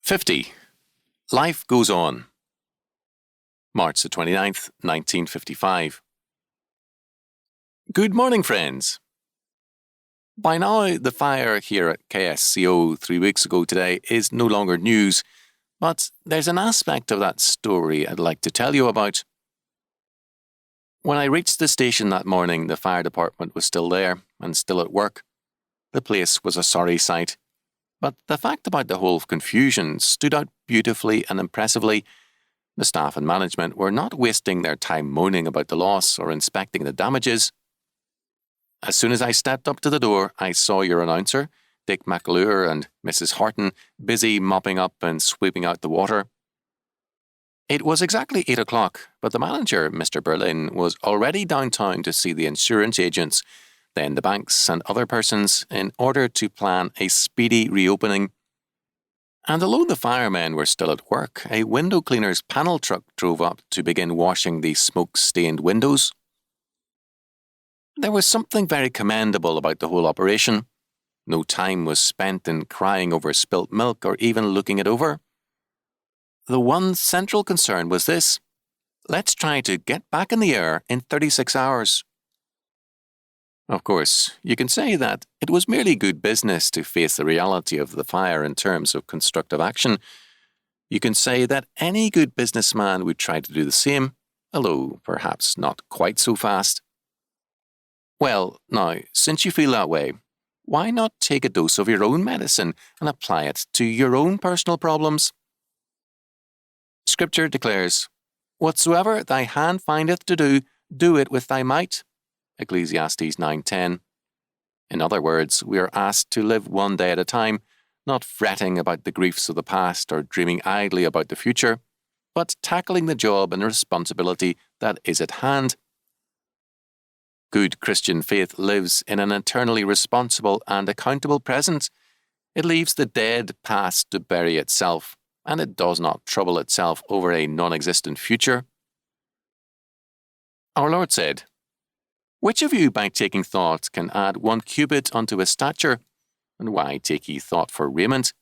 50. Life Goes On. March the 29th, 1955. Good morning, friends. By now, the fire here at KSCO 3 weeks ago today is no longer news, but there's an aspect of that story I'd like to tell you about. When I reached the station that morning, the fire department was still there and still at work. The place was a sorry sight. But the fact about the whole confusion stood out beautifully and impressively. The staff and management were not wasting their time moaning about the loss or inspecting the damages. As soon as I stepped up to the door, I saw your announcer, Dick McAlure, and Mrs. Horton busy mopping up and sweeping out the water. It was exactly 8 o'clock, but the manager, Mr. Berlin, was already downtown to see the insurance agents, then the banks and other persons, in order to plan a speedy reopening. And although the firemen were still at work, a window cleaner's panel truck drove up to begin washing the smoke-stained windows. There was something very commendable about the whole operation. No time was spent in crying over spilt milk or even looking it over. The one central concern was this: let's try to get back in the air in 36 hours. Of course, you can say that it was merely good business to face the reality of the fire in terms of constructive action. You can say that any good businessman would try to do the same, although perhaps not quite so fast. Well, now, since you feel that way, why not take a dose of your own medicine and apply it to your own personal problems? Scripture declares, "Whatsoever thy hand findeth to do, do it with thy might." Ecclesiastes 9:10. In other words, we are asked to live one day at a time, not fretting about the griefs of the past or dreaming idly about the future, but tackling the job and responsibility that is at hand. Good Christian faith lives in an eternally responsible and accountable present. It leaves the dead past to bury itself, and it does not trouble itself over a non-existent future. Our Lord said, "Which of you by taking thought can add 1 cubit unto his stature? And why take ye thought for raiment?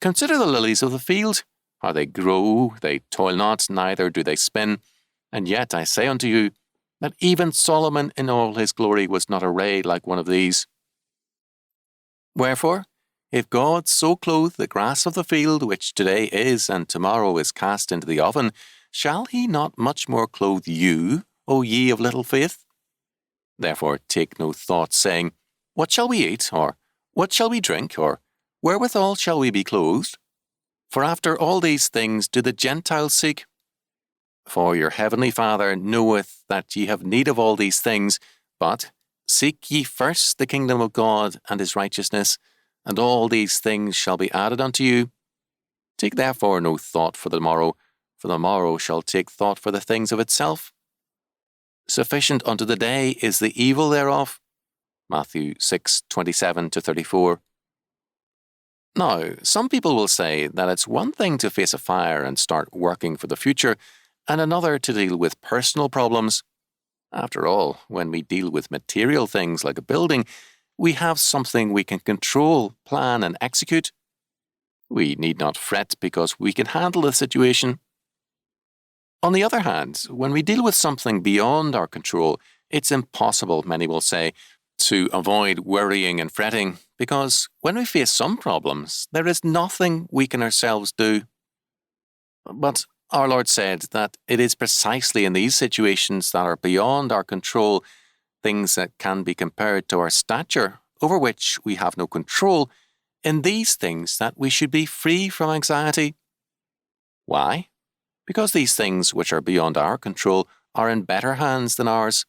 Consider the lilies of the field, how they grow, they toil not, neither do they spin. And yet I say unto you, that even Solomon in all his glory was not arrayed like one of these. Wherefore, if God so clothe the grass of the field, which today is and tomorrow is cast into the oven, shall he not much more clothe you, O ye of little faith? Therefore take no thought, saying, What shall we eat? Or what shall we drink? Or wherewithal shall we be clothed? For after all these things do the Gentiles seek. For your heavenly Father knoweth that ye have need of all these things, but seek ye first the kingdom of God and his righteousness, and all these things shall be added unto you. Take therefore no thought for the morrow shall take thought for the things of itself. Sufficient unto the day is the evil thereof. Matthew 6:27-34. Now, some people will say that it's one thing to face a fire and start working for the future, and another to deal with personal problems. After all, when we deal with material things like a building, we have something we can control, plan, and execute. We need not fret because we can handle the situation. On the other hand, when we deal with something beyond our control, it's impossible, many will say, to avoid worrying and fretting, because when we face some problems, there is nothing we can ourselves do. But our Lord said that it is precisely in these situations that are beyond our control, things that can be compared to our stature, over which we have no control, in these things that we should be free from anxiety. Why? Because these things which are beyond our control are in better hands than ours.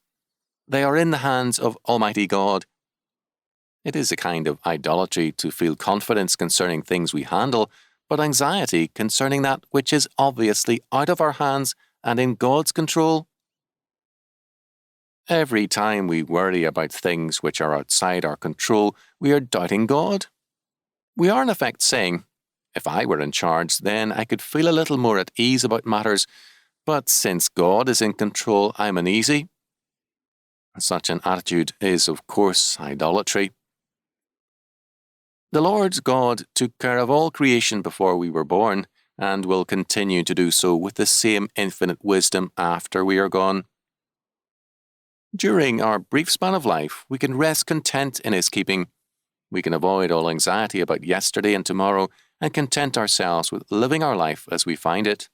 They are in the hands of Almighty God. It is a kind of idolatry to feel confidence concerning things we handle, but anxiety concerning that which is obviously out of our hands and in God's control. Every time we worry about things which are outside our control, we are doubting God. We are in effect saying, if I were in charge, then I could feel a little more at ease about matters, but since God is in control, I'm uneasy. Such an attitude is, of course, idolatry. The Lord God took care of all creation before we were born, and will continue to do so with the same infinite wisdom after we are gone. During our brief span of life, we can rest content in His keeping. We can avoid all anxiety about yesterday and tomorrow and content ourselves with living our life as we find it.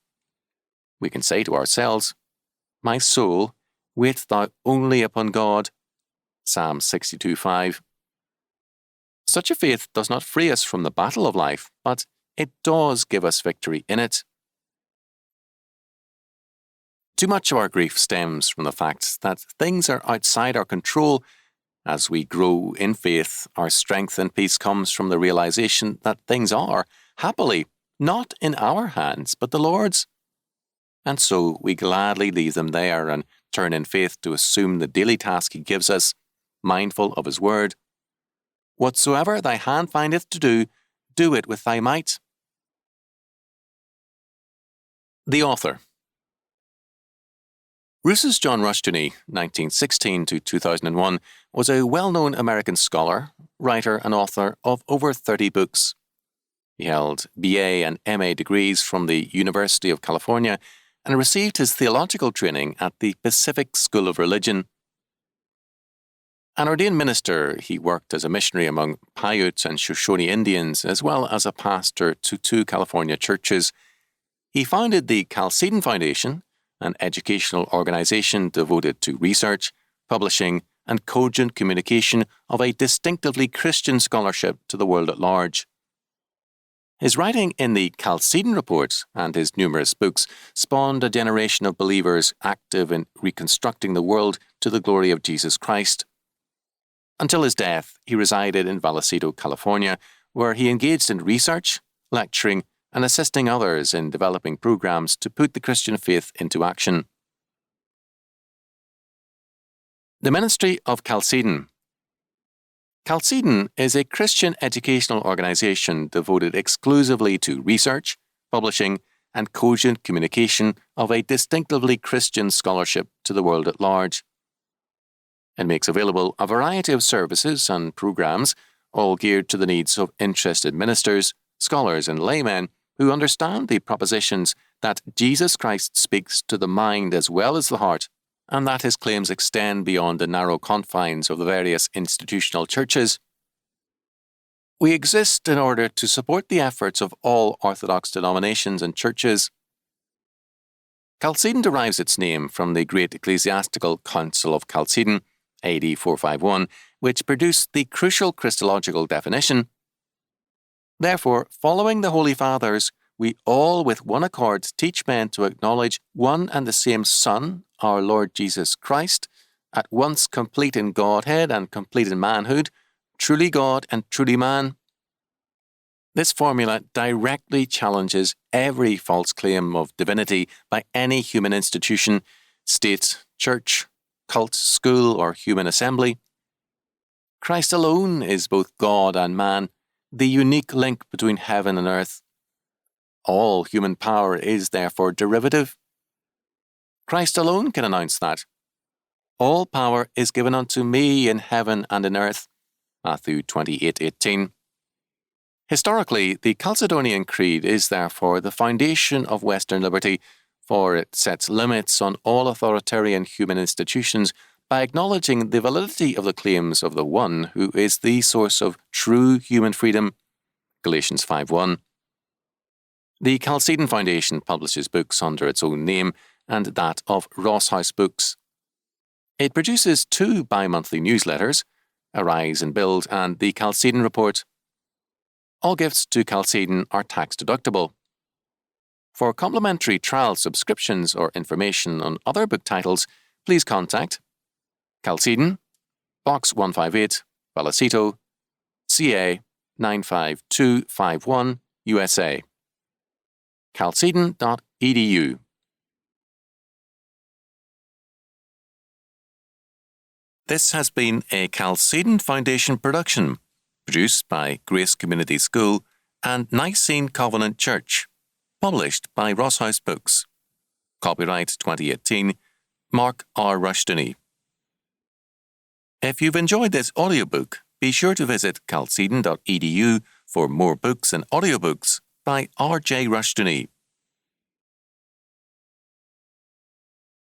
We can say to ourselves, "My soul, wait thou only upon God." Psalm 62:5. Such a faith does not free us from the battle of life, but it does give us victory in it. Too much of our grief stems from the fact that things are outside our control. As we grow in faith, our strength and peace comes from the realization that things are, happily, not in our hands, but the Lord's. And so we gladly leave them there and turn in faith to assume the daily task He gives us, mindful of His word. "Whatsoever thy hand findeth to do, do it with thy might." The author. Rousseau's John Rushdoony, 1916 to 2001, was a well-known American scholar, writer and author of over 30 books. He held BA and MA degrees from the University of California and received his theological training at the Pacific School of Religion. An ordained minister, he worked as a missionary among Paiute and Shoshone Indians, as well as a pastor to 2 California churches. He founded the Chalcedon Foundation, an educational organization devoted to research, publishing, and cogent communication of a distinctively Christian scholarship to the world at large. His writing in the Chalcedon Report and his numerous books spawned a generation of believers active in reconstructing the world to the glory of Jesus Christ. Until his death, he resided in Vallecito, California, where he engaged in research, lecturing, and assisting others in developing programs to put the Christian faith into action. The Ministry of Chalcedon. Chalcedon is a Christian educational organization devoted exclusively to research, publishing, and cogent communication of a distinctively Christian scholarship to the world at large. It makes available a variety of services and programs, all geared to the needs of interested ministers, scholars, and laymen who understand the propositions that Jesus Christ speaks to the mind as well as the heart, and that His claims extend beyond the narrow confines of the various institutional churches. We exist in order to support the efforts of all Orthodox denominations and churches. Chalcedon derives its name from the great ecclesiastical Council of Chalcedon, AD 451, which produced the crucial Christological definition. Therefore, following the Holy Fathers, we all with one accord teach men to acknowledge one and the same Son, our Lord Jesus Christ, at once complete in Godhead and complete in manhood, truly God and truly man. This formula directly challenges every false claim of divinity by any human institution, state, church, cult, school, or human assembly. Christ alone is both God and man, the unique link between heaven and earth. All human power is therefore derivative. Christ alone can announce that. "All power is given unto me in heaven and in earth." Matthew 28:18. Historically, the Chalcedonian Creed is therefore the foundation of Western liberty, for it sets limits on all authoritarian human institutions by acknowledging the validity of the claims of the one who is the source of true human freedom. Galatians 5:1. The Chalcedon Foundation publishes books under its own name and that of Ross House Books. It produces 2 bi-monthly newsletters, Arise and Build and the Chalcedon Report. All gifts to Chalcedon are tax-deductible. For complimentary trial subscriptions or information on other book titles, please contact Chalcedon, Box 158, Vallecito, CA 95251, USA. Chalcedon.edu. This has been a Chalcedon Foundation production, produced by Grace Community School and Nicene Covenant Church, published by Ross House Books. Copyright 2018, Mark R. Rushdoony. If you've enjoyed this audiobook, Be sure to visit calcedon.edu for more books and audiobooks by R.J. Rushdoony.